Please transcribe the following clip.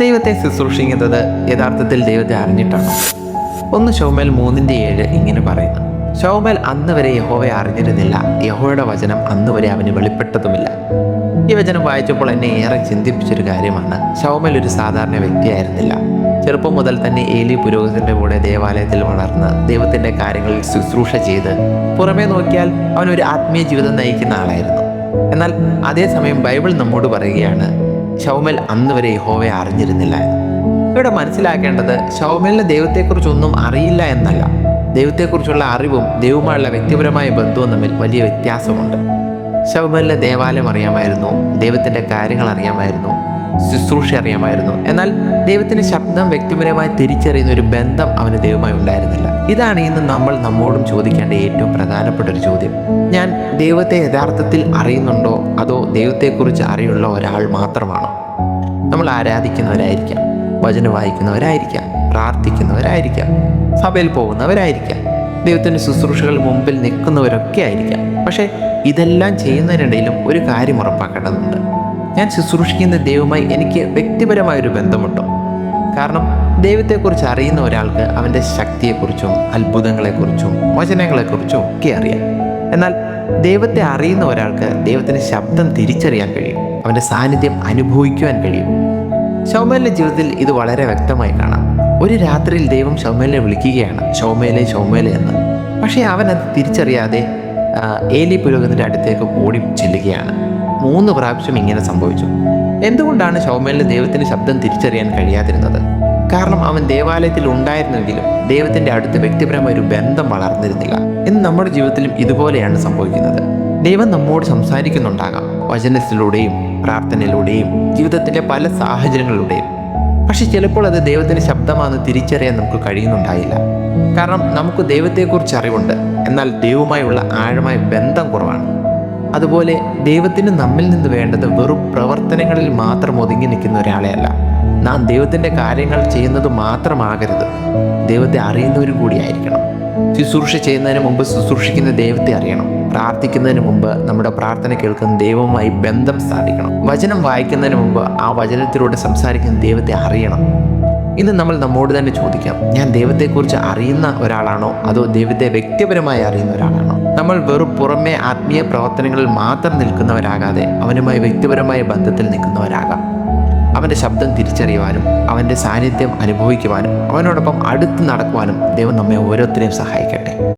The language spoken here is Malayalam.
ദൈവത്തെ ശുശ്രൂഷിക്കുന്നത് യഥാർത്ഥത്തിൽ ദൈവത്തെ അറിഞ്ഞിട്ടാണോ? 1 ശമൂവേൽ 3:7 ഇങ്ങനെ പറയുന്നു: ശമൂവേൽ അന്ന് വരെ യഹോവയെ അറിഞ്ഞിരുന്നില്ല, യഹോവയുടെ വചനം അന്ന് വരെ അവന് വെളിപ്പെട്ടതുമില്ല. ഈ വചനം വായിച്ചപ്പോൾ എന്നെ ഏറെ ചിന്തിപ്പിച്ചൊരു കാര്യമാണ്. ശമൂവേൽ ഒരു സാധാരണ വ്യക്തിയായിരുന്നില്ല. ചെറുപ്പം മുതൽ തന്നെ ഏലി പുരോഹിതന്റെ കൂടെ ദേവാലയത്തിൽ വളർന്ന് ദൈവത്തിന്റെ കാര്യങ്ങളിൽ ശുശ്രൂഷ ചെയ്ത് പുറമേ നോക്കിയാൽ അവനൊരു ആത്മീയ ജീവിതം നയിക്കുന്ന ആളായിരുന്നു. എന്നാൽ അതേസമയം ബൈബിൾ നമ്മോട് പറയുകയാണ്, ശമൂവേൽ അന്ന് വരെ യഹോവയെ അറിഞ്ഞിരുന്നില്ല എന്ന്. ഇവിടെ മനസ്സിലാക്കേണ്ടത് ശമൂവേലിന് ദൈവത്തെക്കുറിച്ചൊന്നും അറിയില്ല എന്നല്ല, ദൈവത്തെക്കുറിച്ചുള്ള അറിവും ദൈവവുമായുള്ള വ്യക്തിപരമായ ബന്ധവും തമ്മിൽ വലിയ വ്യത്യാസമുണ്ട്. ശമൂവേലിന് ദേവാലയം അറിയാമായിരുന്നു, ദൈവത്തിൻ്റെ കാര്യങ്ങൾ അറിയാമായിരുന്നു, ശുശ്രൂഷ അറിയാമായിരുന്നു. എന്നാൽ ദൈവത്തിൻ്റെ ശബ്ദം വ്യക്തിപരമായി തിരിച്ചറിയുന്ന ഒരു ബന്ധം അവന് ദൈവമായി ഉണ്ടായിരുന്നില്ല. ഇതാണ് ഇന്ന് നമ്മൾ നമ്മോടും ചോദിക്കേണ്ട ഏറ്റവും പ്രധാനപ്പെട്ട ഒരു ചോദ്യം. ഞാൻ ദൈവത്തെ യഥാർത്ഥത്തിൽ അറിയുന്നുണ്ടോ, അതോ ദൈവത്തെക്കുറിച്ച് അറിയുള്ള ഒരാൾ മാത്രമാണോ? നമ്മൾ ആരാധിക്കുന്നവരായിരിക്കാം, വചനം വായിക്കുന്നവരായിരിക്കാം, പ്രാർത്ഥിക്കുന്നവരായിരിക്കാം, സഭയിൽ പോകുന്നവരായിരിക്കാം, ദൈവത്തിൻ്റെ ശുശ്രൂഷകൾ മുമ്പിൽ നിൽക്കുന്നവരൊക്കെ ആയിരിക്കാം. പക്ഷേ ഇതെല്ലാം ചെയ്യുന്നതിനിടയിലും ഒരു കാര്യം ഉറപ്പാക്കേണ്ടതുണ്ട്: ഞാൻ ശുശ്രൂഷിക്കുന്ന ദൈവവുമായി എനിക്ക് വ്യക്തിപരമായൊരു ബന്ധമുണ്ടോ? കാരണം ദൈവത്തെക്കുറിച്ച് അറിയുന്ന ഒരാൾക്ക് അവൻ്റെ ശക്തിയെക്കുറിച്ചും അത്ഭുതങ്ങളെക്കുറിച്ചും വചനങ്ങളെക്കുറിച്ചും ഒക്കെ അറിയാം. എന്നാൽ ദൈവത്തെ അറിയുന്ന ഒരാൾക്ക് ദൈവത്തിൻ്റെ ശബ്ദം തിരിച്ചറിയാൻ കഴിയും, അവൻ്റെ സാന്നിധ്യം അനുഭവിക്കുവാൻ കഴിയും. ശമൂവേലിൻ്റെ ജീവിതത്തിൽ ഇത് വളരെ വ്യക്തമായി കാണാം. ഒരു രാത്രിയിൽ ദൈവം ശമൂവേലിനെ വിളിക്കുകയാണ്, ശമൂവേലേ ശമൂവേലേ എന്ന്. പക്ഷേ അവൻ അത് തിരിച്ചറിയാതെ ഏലി പുരോഹിതൻ്റെ അടുത്തേക്ക് ഓടി ചെല്ലുകയാണ്. 3 പ്രാവശ്യം ഇങ്ങനെ സംഭവിച്ചു. എന്തുകൊണ്ടാണ് ശമൂവേലിന് ദൈവത്തിൻ്റെ ശബ്ദം തിരിച്ചറിയാൻ കഴിയാതിരുന്നത്? കാരണം അവൻ ദേവാലയത്തിൽ ഉണ്ടായിരുന്നെങ്കിലും ദൈവത്തിൻ്റെ അടുത്ത് വ്യക്തിപരമായ ഒരു ബന്ധം വളർന്നിരുന്നില്ല. ഇന്ന് നമ്മുടെ ജീവിതത്തിലും ഇതുപോലെയാണ് സംഭവിക്കുന്നത്. ദൈവം നമ്മോട് സംസാരിക്കുന്നുണ്ടാകാം, വചനത്തിലൂടെയും പ്രാർത്ഥനയിലൂടെയും ജീവിതത്തിലെ പല സാഹചര്യങ്ങളിലൂടെയും. പക്ഷെ ചിലപ്പോൾ അത് ദൈവത്തിൻ്റെ ശബ്ദമാണെന്ന് തിരിച്ചറിയാൻ നമുക്ക് കഴിയുന്നുണ്ടായില്ല. കാരണം നമുക്ക് ദൈവത്തെക്കുറിച്ച് അറിവുണ്ട്, എന്നാൽ ദൈവവുമായുള്ള ആഴമായ ബന്ധം കുറവാണ്. അതുപോലെ ദൈവത്തിന് നമ്മിൽ നിന്ന് വേണ്ടത് വെറും പ്രവർത്തനങ്ങളിൽ മാത്രം ഒതുങ്ങി നിൽക്കുന്ന ഒരാളെ അല്ല. നാം ദൈവത്തിൻ്റെ കാര്യങ്ങൾ ചെയ്യുന്നത് മാത്രമാകരുത്, ദൈവത്തെ അറിയുന്നവരും കൂടിയായിരിക്കണം. ശുശ്രൂഷ ചെയ്യുന്നതിന് മുമ്പ് ശുശ്രൂഷിക്കുന്ന ദൈവത്തെ അറിയണം. പ്രാർത്ഥിക്കുന്നതിന് മുമ്പ് നമ്മുടെ പ്രാർത്ഥന കേൾക്കുന്ന ദൈവവുമായി ബന്ധം സ്ഥാപിക്കണം. വചനം വായിക്കുന്നതിന് മുമ്പ് ആ വചനത്തിലൂടെ സംസാരിക്കുന്ന ദൈവത്തെ അറിയണം. ഇന്ന് നമ്മൾ നമ്മോട് തന്നെ ചോദിക്കാം: ഞാൻ ദൈവത്തെക്കുറിച്ച് അറിയുന്ന ഒരാളാണോ, അതോ ദൈവത്തെ വ്യക്തിപരമായി അറിയുന്ന ഒരാളാണോ? നമ്മൾ വെറും പുറമേ ആത്മീയ പ്രവർത്തനങ്ങളിൽ മാത്രം നിൽക്കുന്നവരാകാതെ അവനുമായി വ്യക്തിപരമായ ബന്ധത്തിൽ നിൽക്കുന്നവരാകാം. അവൻ്റെ ശബ്ദം തിരിച്ചറിയുവാനും അവൻ്റെ സാന്നിധ്യം അനുഭവിക്കുവാനും അവനോടൊപ്പം അടുത്ത് നടക്കുവാനും ദൈവം നമ്മെ ഓരോരുത്തരെയും സഹായിക്കട്ടെ.